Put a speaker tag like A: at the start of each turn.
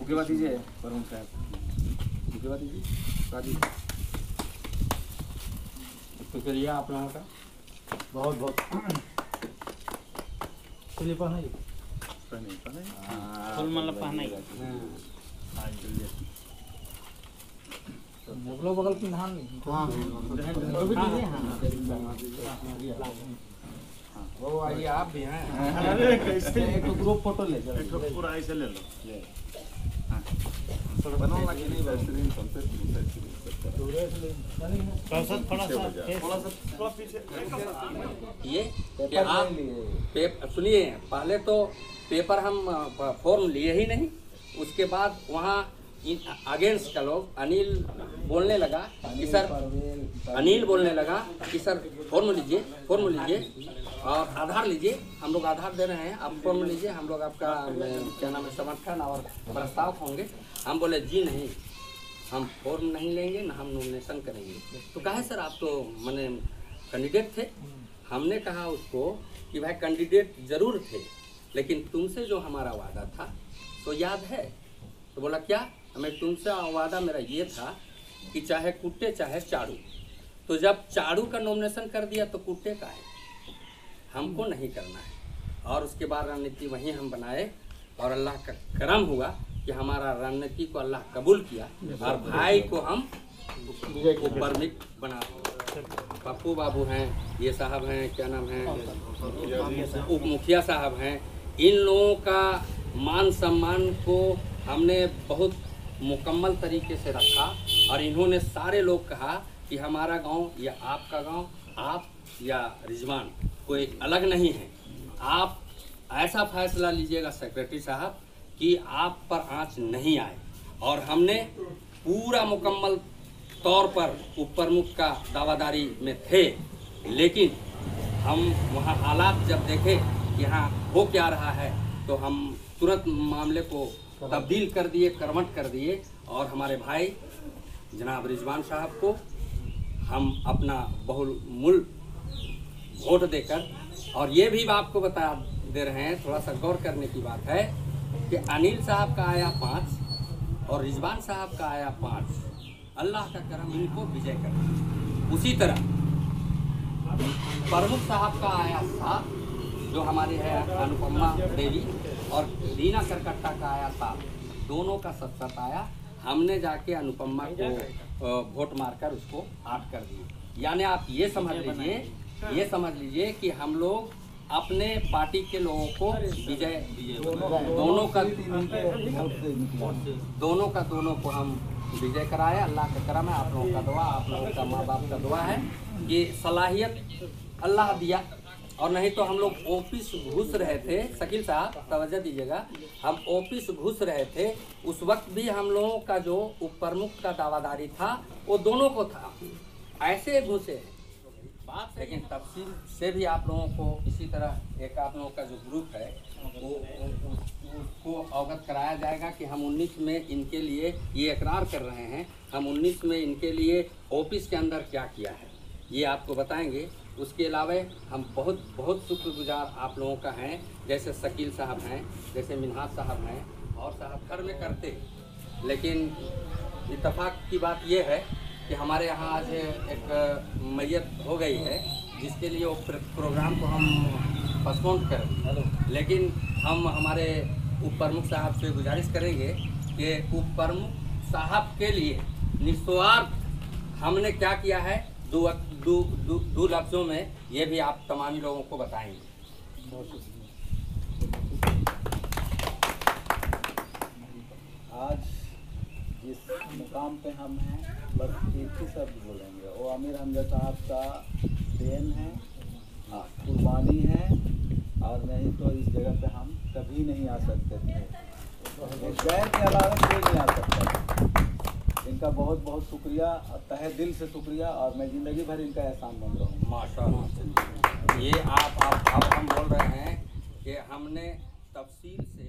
A: मुकेबाद दीजिए वरुण साहब, मुकेबाद दीजिए राजू। शुक्रिया आप लोगों का बहुत बहुत।
B: पहना
C: फुल मतलब पहना ही
B: मुगलों बगल की नहान नहीं। हाँ
A: वो आइए आप भी हैं।
B: अरे कैसे एक ग्रुप फोटो ले जाओ,
C: एक पूरा ऐसे ले लो।
A: बनवाओ लगे नहीं बेहतरीन
C: थोड़ा सा पीछे
D: ये कि आप सुनिए, पहले तो पेपर हम फॉर्म लिए ही नहीं, उसके बाद वहाँ अगेंस्ट का लोग अनिल बोलने लगा कि सर फॉर्म लीजिए और आधार लीजिए, हम लोग आधार दे रहे हैं, आप फॉर्म लीजिए, हम लोग आपका क्या नाम है समर्थन और प्रस्ताव होंगे। हम बोले जी नहीं, हम फॉर्म नहीं लेंगे ना हम नॉमिनेशन करेंगे। तो कहा सर आप तो मैंने कैंडिडेट थे। हमने कहा उसको कि भाई कैंडिडेट जरूर थे, लेकिन तुमसे जो हमारा वादा था तो याद है। तो बोला क्या? हमें तुमसे वादा मेरा ये था कि चाहे कुट्टे चाहे चाड़ू। तो जब चाड़ू का नॉमिनेशन कर दिया तो कुट्टे का है, हमको नहीं करना है। और उसके बाद रणनीति वहीं हम बनाए और अल्लाह का करम हुआ कि हमारा रणनीति को अल्लाह कबूल किया और भाई को हम ऊपर में बना। पप्पू बाबू हैं, ये साहब हैं, क्या नाम है, उप मुखिया साहब हैं। इन लोगों का मान सम्मान को हमने बहुत मुकम्मल तरीके से रखा और इन्होंने सारे लोग कहा कि हमारा गांव या आपका गांव, आप या रिजवान कोई अलग नहीं है। आप ऐसा फैसला लीजिएगा सेक्रेटरी साहब कि आप पर आंच नहीं आए। और हमने पूरा मुकम्मल तौर पर उप प्रमुख का दावादारी में थे, लेकिन हम वहाँ हालात जब देखे कि यहाँ हो क्या रहा है तो हम तुरंत मामले को तब्दील कर दिए, कर्मठ कर दिए और हमारे भाई जनाब रिजवान साहब को हम अपना बहुमूल्य वोट देकर, और ये भी आपको बता दे रहे हैं, थोड़ा सा गौर करने की बात है कि अनिल साहब का आया 5 और रिजवान साहब का आया 5। अल्लाह का करम इनको विजय कर। उसी तरह प्रमुख साहब का आया 7, जो हमारे है अनुपमा देवी, और रीना करकट्टा का आया 7। दोनों का 7 आया। हमने जाके अनुपमा को वोट मारकर उसको 8 कर दिए। यानी आप ये समझ लीजिए कि हम लोग अपने पार्टी के लोगों को विजय दोनों को हम विजय कराया। अल्लाह का करम है, आप लोगों का दुआ, आप लोगों का माँ बाप का दुआ है कि सलाहियत अल्लाह दिया। और नहीं तो हम लोग ऑफिस घुस रहे थे, शकील साहब तवज्जो दीजिएगा, हम ऑफिस घुस रहे थे उस वक्त भी हम लोगों का जो उप प्रमुख का दावादारी था वो दोनों को था, ऐसे घुसे बात। लेकिन तफसील से भी आप लोगों को इसी तरह एक आप लोगों का जो ग्रुप है उसको अवगत कराया जाएगा कि हम 19 में इनके लिए ये इकरार कर रहे हैं, हम 19 में इनके लिए ऑफिस के अंदर क्या किया है ये आपको बताएंगे। उसके अलावा हम बहुत बहुत शुक्रगुजार आप लोगों का हैं, जैसे शकील साहब हैं, जैसे मिन्हाज साहब हैं, और साहब घर में करते। लेकिन इत्तेफाक की बात यह है कि हमारे यहाँ आज एक मैयत हो गई है, जिसके लिए वो प्रोग्राम को हम पोस्टपोन करें। लेकिन हम हमारे उप प्रमुख साहब से गुजारिश करेंगे कि उप प्रमुख साहब के लिए निस्वार्थ हमने क्या किया है, दो लफ्ज़ों में ये भी आप तमाम लोगों को बताएंगे।
B: आज जिस मुकाम पे हम हैं बस एक ही शब्द बोलेंगे, वो आमिर हमजा साहब का देन है, कुर्बानी है, और नहीं तो इस जगह पे हम कभी नहीं आ सकते थे। गैर के अलावा कोई नहीं आ सकता। इनका बहुत बहुत शुक्रिया, तहे दिल से शुक्रिया, और मैं ज़िंदगी भर इनका एहसान बन रहा हूँ।
D: माशाअल्लाह। ये आप हम बोल रहे हैं कि हमने तफसील से